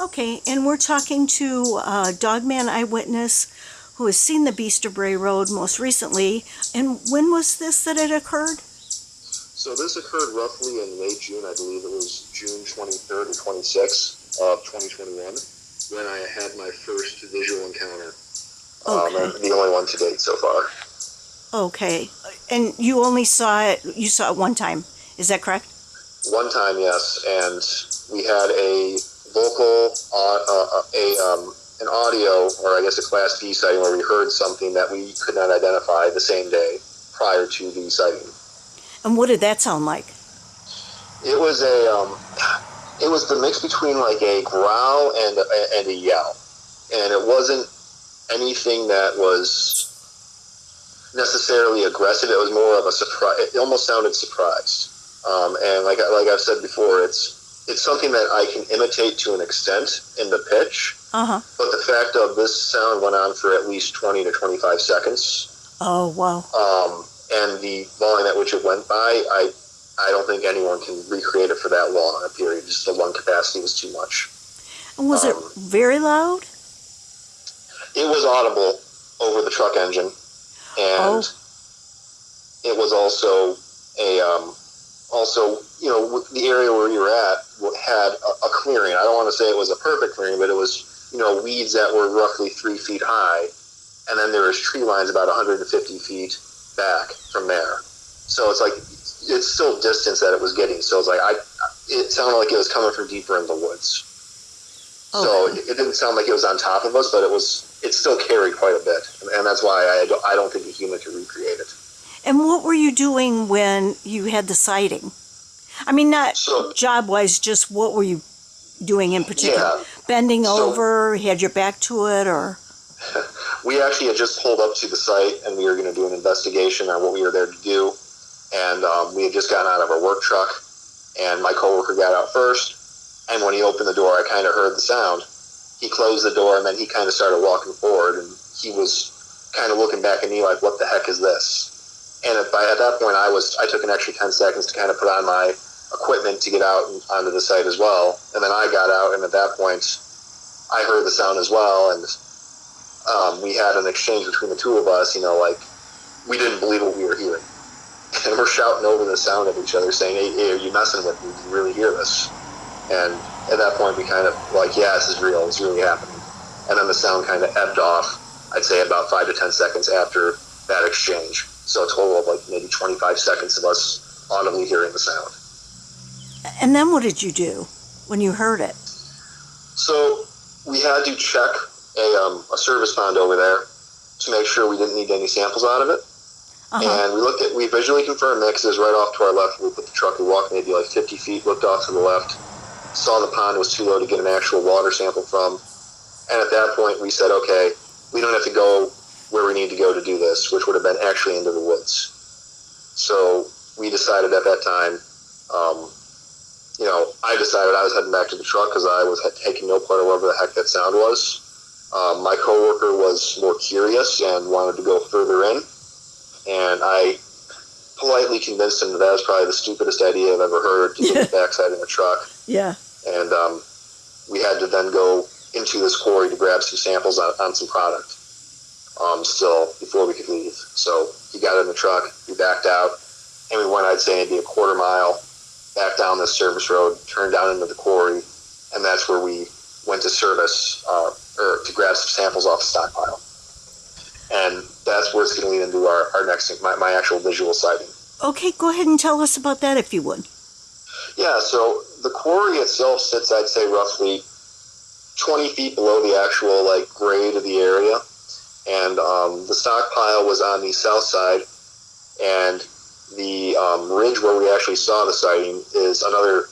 Okay, and we're talking to Dogman Eyewitness who has seen the Beast of Bray Road most recently. And when was this that it occurred? So this occurred roughly in late June. I believe it was June 23rd or 26th of 2021 when I had my first visual encounter. Okay. The only one to date so far. Okay. And you only saw it one time, is that correct? One time, yes. And we had a vocal, an audio, or I guess a Class B sighting where we heard something that we could not identify the same day prior to the sighting. And what did that sound like? It was it was the mix between like a growl and a yell, and it wasn't anything that was necessarily aggressive. It was more of a surprise. It almost sounded surprised. And like I've said before, it's something that I can imitate to an extent in the pitch. Uh-huh. But the fact of this sound went on for at least 20 to 25 seconds. Oh, wow. And the volume at which it went by, I don't think anyone can recreate it for that long a period. Just the lung capacity was too much. And was it very loud? It was audible over the truck engine, and it was also the area where we were at had a clearing. I don't want to say it was a perfect clearing, but it was weeds that were roughly 3 feet high, and then there was tree lines about 150 feet back from there. So it's like it's still distance that it was getting. So it's like it sounded like it was coming from deeper in the woods. Okay. So it didn't sound like it was on top of us, but it still carried quite a bit, and that's why I don't think a human could recreate it. And what were you doing when you had the sighting? I mean, not job-wise, just what were you doing in particular? Yeah. Bending over, had your back to it, or? We actually had just pulled up to the site, and we were going to do an investigation on what we were there to do. And we had just gotten out of our work truck, and my coworker got out first. And when he opened the door, I kind of heard the sound. He closed the door, and then he kind of started walking forward, and he was kind of looking back at me like, "What the heck is this?" And at that point, I took an extra 10 seconds to kind of put on my equipment to get out and onto the site as well. And then I got out, and at that point, I heard the sound as well, and we had an exchange between the two of us, like we didn't believe what we were hearing. And we're shouting over the sound at each other saying, hey, are you messing with me? Do you really hear this? And at that point, we kind of like, yeah, this is real. It's really happening. And then the sound kind of ebbed off, I'd say about 5 to 10 seconds after that exchange. So a total of like maybe 25 seconds of us audibly hearing the sound. And then what did you do when you heard it? So we had to check a service pond over there to make sure we didn't need any samples out of it. Uh-huh. And we visually confirmed that because it was right off to our left. We put the truck, we walked maybe like 50 feet, looked off to the left, saw the pond was too low to get an actual water sample from. And at that point, we said, okay, we don't have to go where we need to go to do this, which would have been actually into the woods. So we decided at that time, I decided I was heading back to the truck because I was taking no part of whatever the heck that sound was. My coworker was more curious and wanted to go further in. And I politely convinced him that was probably the stupidest idea I've ever heard, to get his backside in a truck. Yeah. And we had to then go into this quarry to grab some samples on some product still before we could leave. So he got in the truck, we backed out, and we went, I'd say, maybe a quarter mile back down this service road, turned down into the quarry, and that's where we went to service or to grab some samples off the stockpile. And that's where it's going to lead into our next thing, my actual visual sighting. Okay, go ahead and tell us about that if you would. Yeah, so the quarry itself sits, I'd say, roughly 20 feet below the actual grade of the area. And the stockpile was on the south side, and the ridge where we actually saw the sighting is another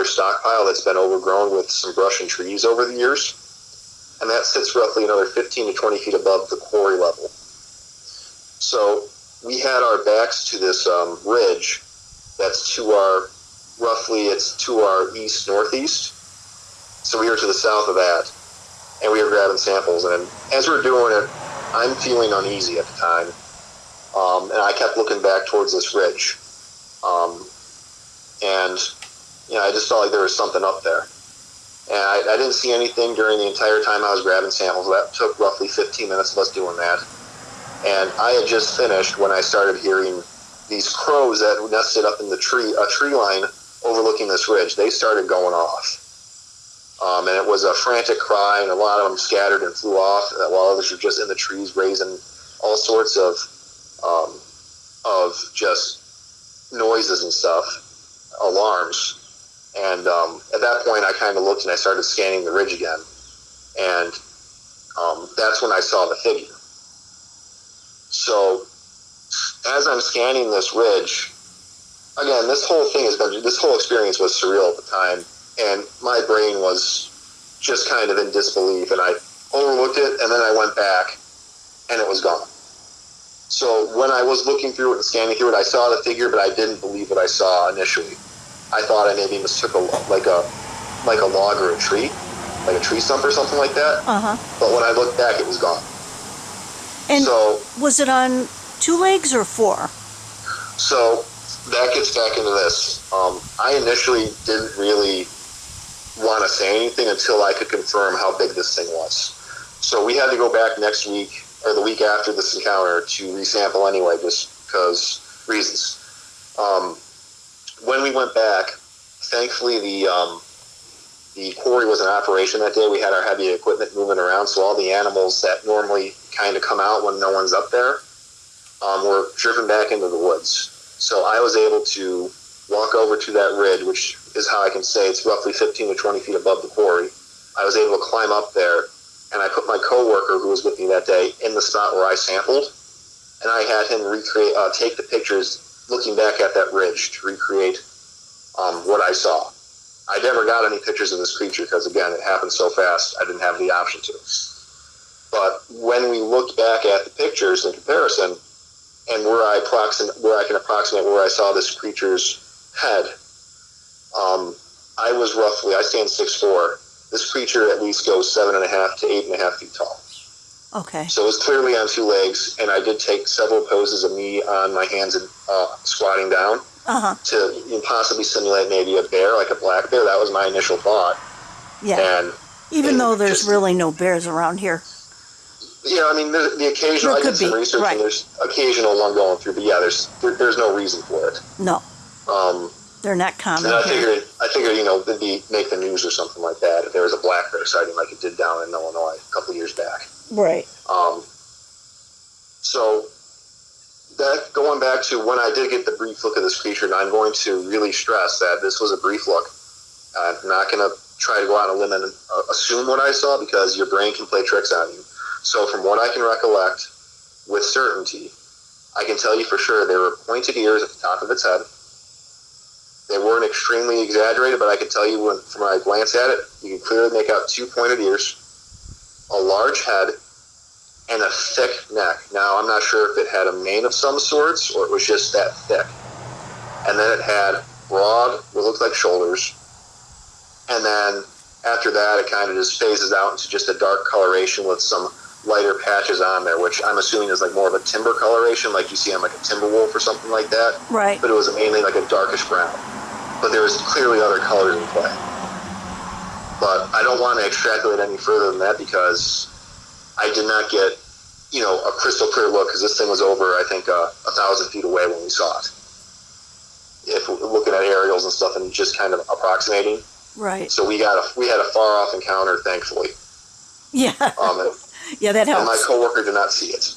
stockpile that's been overgrown with some brush and trees over the years. And that sits roughly another 15 to 20 feet above the quarry level. So we had our backs to this ridge that's to our east-northeast. So we were to the south of that, and we were grabbing samples. And as we're doing it, I'm feeling uneasy at the time, and I kept looking back towards this ridge. And I just felt like there was something up there. And I didn't see anything during the entire time I was grabbing samples. That took roughly 15 minutes of us doing that. And I had just finished when I started hearing these crows that nested up in the tree, a tree line overlooking this ridge. They started going off. And it was a frantic cry, and a lot of them scattered and flew off, while others were just in the trees raising all sorts of just noises and stuff, alarms. And at that point, I kind of looked and I started scanning the ridge again. And that's when I saw the figure. So as I'm scanning this ridge, again, this whole experience was surreal at the time. And my brain was just kind of in disbelief. And I overlooked it, and then I went back, and it was gone. So when I was looking through it and scanning through it, I saw the figure, but I didn't believe what I saw initially. I thought I maybe mistook a log or a tree, like a tree stump or something like that. But when I looked back, it was gone. And so, was it on 2 legs or 4? So that gets back into this. I initially didn't really want to say anything until I could confirm how big this thing was. So we had to go back next week, or the week after this encounter, to resample anyway, just because reasons. When we went back, thankfully the quarry was in operation that day. We had our heavy equipment moving around, so all the animals that normally kind of come out when no one's up there were driven back into the woods. So I was able to walk over to that ridge, which is how I can say it's roughly 15 to 20 feet above the quarry. I was able to climb up there, and I put my coworker who was with me that day in the spot where I sampled, and I had him take the pictures looking back at that ridge to recreate what I saw. I never got any pictures of this creature because, again, it happened so fast I didn't have the option to. But when we looked back at the pictures in comparison, and where I can approximate where I saw this creature's head, I stand 6'4". This creature at least goes 7.5 to 8.5 feet tall. Okay. So it's clearly on 2 legs, and I did take several poses of me on my hands and squatting down to possibly simulate maybe a bear, like a black bear. That was my initial thought. Yeah. Even though there's really no bears around here. Yeah, I mean, the occasional, I did some research, and there's occasional one going through, but yeah, there's no reason for it. No. They're not common. And I figured, it'd make the news or something like that if there was a black bear sighting like it did down in Illinois a couple of years back. Right. So that going back to when I did get the brief look at this creature, and I'm going to really stress that this was a brief look. I'm not going to try to go out on a limb and assume what I saw, because your brain can play tricks on you. So from what I can recollect with certainty, I can tell you for sure there were pointed ears at the top of its head. They weren't extremely exaggerated, but I can tell you when I glance at it, you can clearly make out 2 pointed ears, a large head, and a thick neck. Now, I'm not sure if it had a mane of some sorts or it was just that thick. And then it had broad, what looked like shoulders. And then after that, it kind of just phases out into just a dark coloration with some lighter patches on there, which I'm assuming is like more of a timber coloration, like you see on like a timber wolf or something like that. Right. But it was mainly like a darkish brown. But there was clearly other colors in play. But I don't want to extrapolate any further than that, because I did not get, a crystal clear look, because this thing was over, I think, 1,000 feet away when we saw it. If we're looking at aerials and stuff and just kind of approximating. Right. So we had a far off encounter, thankfully. Yeah. Yeah, that helps. And my coworker did not see it.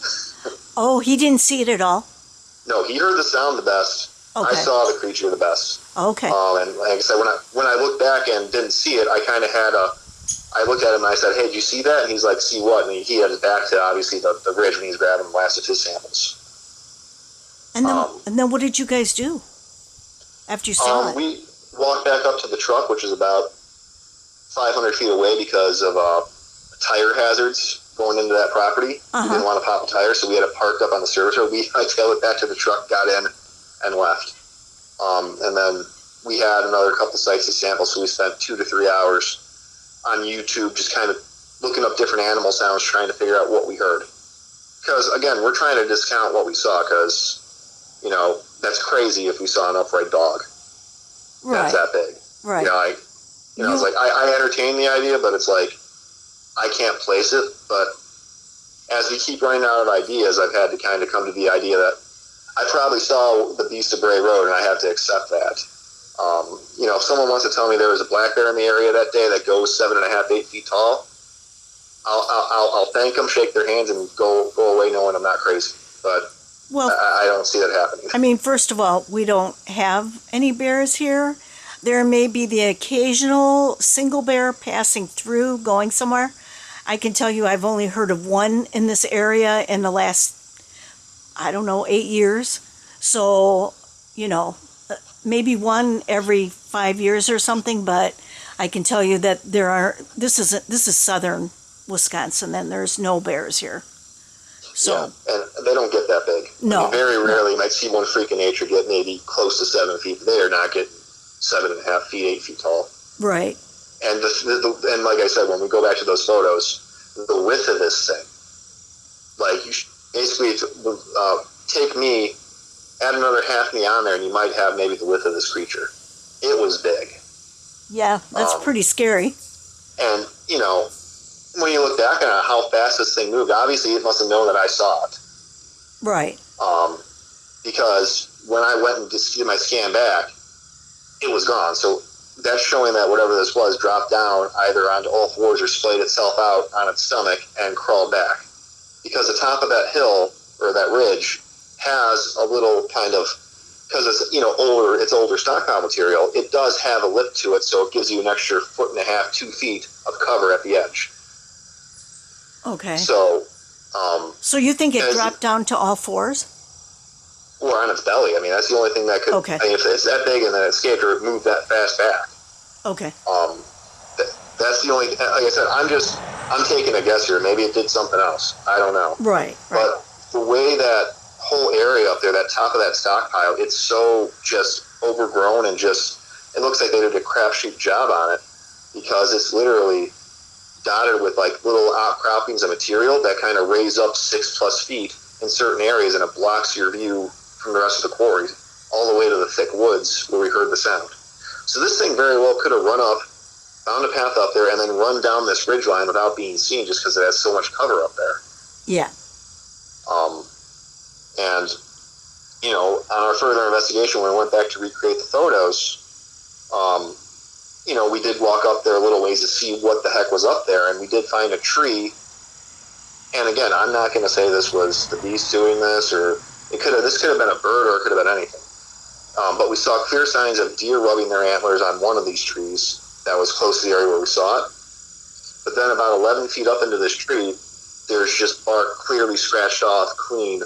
Oh, he didn't see it at all? No, he heard the sound the best. Okay. I saw the creature the best. Okay. And like I said, when I looked back and didn't see it, I kind of I looked at him and I said, "Hey, did you see that?" And he's like, "See what?" And he had his back to obviously the ridge when he was grabbing the last of his samples. And then what did you guys do after you saw it? We walked back up to the truck, which is about 500 feet away because of tire hazards going into that property. We didn't want to pop a tire, so we had it parked up on the service road. I tailed it back to the truck, got in, and left. And then we had another couple sites to sample, so we spent 2 to 3 hours on YouTube just kind of looking up different animal sounds, trying to figure out what we heard. Because, again, we're trying to discount what we saw, because, that's crazy if we saw an upright dog. Right. That's that big. Right. It's like I entertain the idea, but it's like I can't place it. But as we keep running out of ideas, I've had to kind of come to the idea that I probably saw the Beast of Bray Road, and I have to accept that. If someone wants to tell me there was a black bear in the area that day that goes 7.5, 8 feet tall, I'll thank them, shake their hands, and go away knowing I'm not crazy. But I don't see that happening. I mean, first of all, we don't have any bears here. There may be the occasional single bear passing through, going somewhere. I can tell you I've only heard of one in this area in the last, 8 years. So, maybe one every 5 years or something, but I can tell you that this is southern Wisconsin, and there's no bears here. So, yeah, and they don't get that big. No. Very rarely you might see one freak of nature get maybe close to 7 feet. They are not getting 7.5 feet, 8 feet tall. Right. And and like I said, when we go back to those photos, the width of this thing, like you basically take me, add another half me on there, and you might have maybe the width of this creature. It was big. Yeah, that's pretty scary. And when you look back on how fast this thing moved, obviously it must have known that I saw it. Right. Because when I went and did my scan back, it was gone. So that's showing that whatever this was dropped down either onto all fours or splayed itself out on its stomach and crawled back. Because the top of that hill or that ridge has a little kind of, because it's older stockpile material, it does have a lip to it, so it gives you an extra 1.5 to 2 feet of cover at the edge. Okay. So, so you think it dropped down to all fours? Or on its belly. I mean, that's the only thing that could. Okay. I mean, if it's that big and then it escaped or it moved that fast back. Okay. That's the only. Like I said, I'm taking a guess here. Maybe it did something else. I don't know. Right. But the way that whole area up there, that top of that stockpile, it's so just overgrown and it looks like they did a crapshoot job on it, because it's literally dotted with like little outcroppings of material that kind of raise up 6+ feet in certain areas, and it blocks your view from the rest of the quarry all the way to the thick woods where we heard the sound. So this thing very well could have run up, found a path up there, and then run down this ridgeline without being seen, just because it has so much cover up there. Yeah. And on our further investigation, when we went back to recreate the photos, we did walk up there a little ways to see what the heck was up there, and we did find a tree. And again, I'm not going to say this was the beast doing this, or this could have been a bird, or it could have been anything. But we saw clear signs of deer rubbing their antlers on one of these trees that was close to the area where we saw it. But then about 11 feet up into this tree, there's just bark clearly scratched off, clean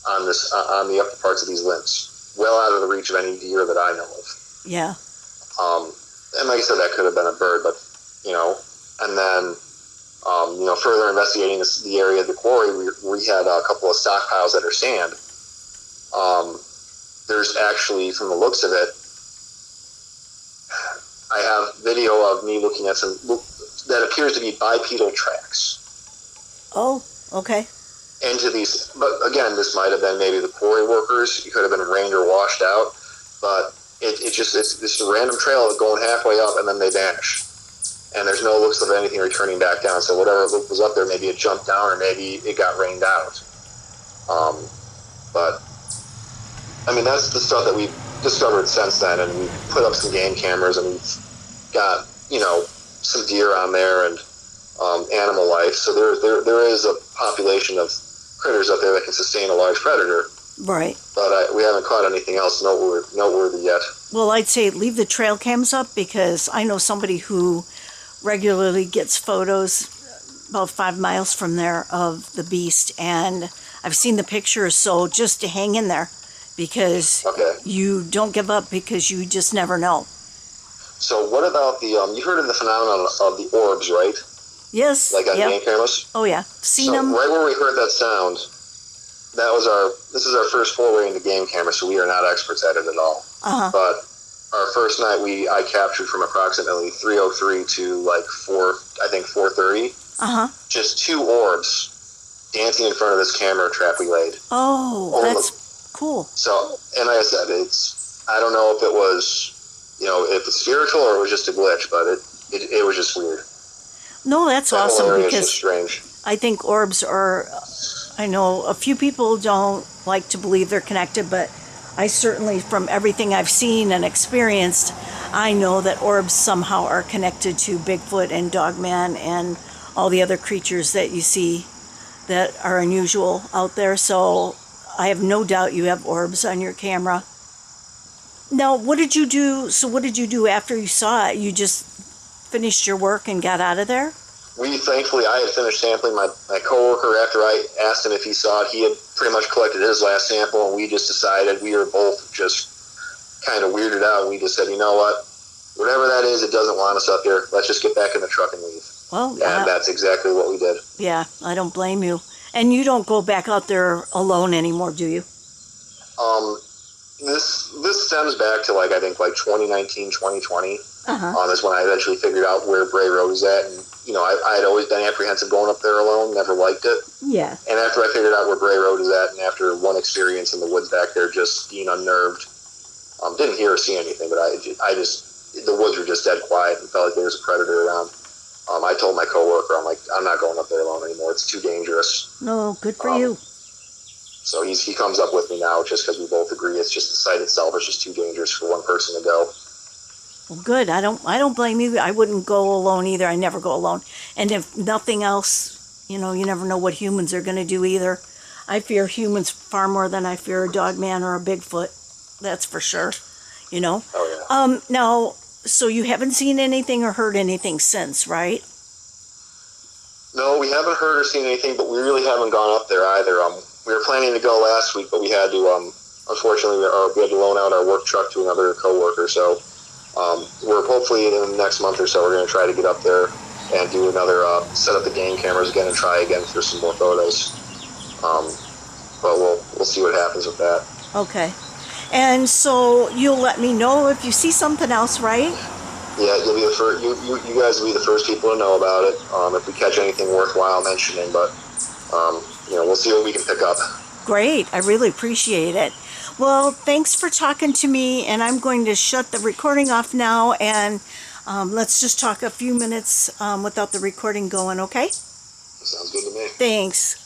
on the upper parts of these limbs, well out of the reach of any deer that I know of. Yeah. And like I said, that could have been a bird, but and then further investigating the area of the quarry, we had a couple of stockpiles that are sand. There's actually, from the looks of it, I have video of me looking at some that appears to be bipedal tracks. Oh, okay. Into these, but again, this might have been maybe the quarry workers. It could have been rained or washed out, but it's just a random trail going halfway up and then they vanish. And there's no looks of anything returning back down. So whatever was up there, maybe it jumped down or maybe it got rained out. But I mean, that's the stuff that we've discovered since then, and we've put up some game cameras, and we've got some deer on there and animal life. So there is a population of critters up there that can sustain a large predator. Right. But we haven't caught anything else noteworthy yet. Well, I'd say leave the trail cams up, because I know somebody who regularly gets photos about 5 miles from there of the beast, and I've seen the pictures, so just to hang in there, because you don't give up, because you just never know. So what about the, you heard of the phenomenon of the orbs, right? Yes. Like on game cameras? Oh, yeah. Seen them. Right where we heard that sound, this is our first foray into game camera, so we are not experts at it at all. Uh-huh. But our first night, I captured from approximately 3:03 to like 4:30. Uh-huh. Just 2 orbs dancing in front of this camera trap we laid. Oh, that's cool. So, and like I said, I don't know if it was, if it's spiritual or it was just a glitch, but it was just weird. No, that's That whole awesome area is just because strange. I think orbs are, I know a few people don't like to believe they're connected, but I certainly, from everything I've seen and experienced, I know that orbs somehow are connected to Bigfoot and Dogman and all the other creatures that you see that are unusual out there. So I have no doubt you have orbs on your camera. Now, what did you do? So what did you do after you saw it? You just finished your work and got out of there? Thankfully, I had finished sampling my coworker after I asked him if he saw it. He had pretty much collected his last sample, and we just decided, we were both just kind of weirded out. We just said, you know what? Whatever that is, it doesn't want us up here. Let's just get back in the truck and leave. Well, and that's exactly what we did. Yeah, I don't blame you. And you don't go back out there alone anymore, do you? This stems back to I think 2019, 2020. Is when I eventually figured out where Bray Road is at, and I had always been apprehensive going up there alone. Never liked it. Yeah. And after I figured out where Bray Road is at, and after one experience in the woods back there, just being unnerved, didn't hear or see anything, but the woods were just dead quiet and felt like there was a predator around. I told my coworker, I'm like, I'm not going up there alone anymore. It's too dangerous. No, good for you. So he comes up with me now just because we both agree it's just the site itself is just too dangerous for one person to go. Well, good. I don't blame you. I wouldn't go alone either. I never go alone. And if nothing else, you never know what humans are going to do either. I fear humans far more than I fear a Dogman or a Bigfoot. That's for sure. Oh, yeah. Now, so you haven't seen anything or heard anything since, right? No, we haven't heard or seen anything, but we really haven't gone up there either. We were planning to go last week, but we had to, unfortunately, we had to loan out our work truck to another coworker. So we're hopefully in the next month or so, we're going to try to get up there and do another, set up the game cameras again and try again for some more photos. But we'll see what happens with that. Okay. And so you'll let me know if you see something else, right? Yeah, you'll be the first. You guys will be the first people to know about it if we catch anything worthwhile mentioning. But we'll see what we can pick up. Great. I really appreciate it. Well, thanks for talking to me, and I'm going to shut the recording off now, and let's just talk a few minutes without the recording going, okay? Sounds good to me. Thanks.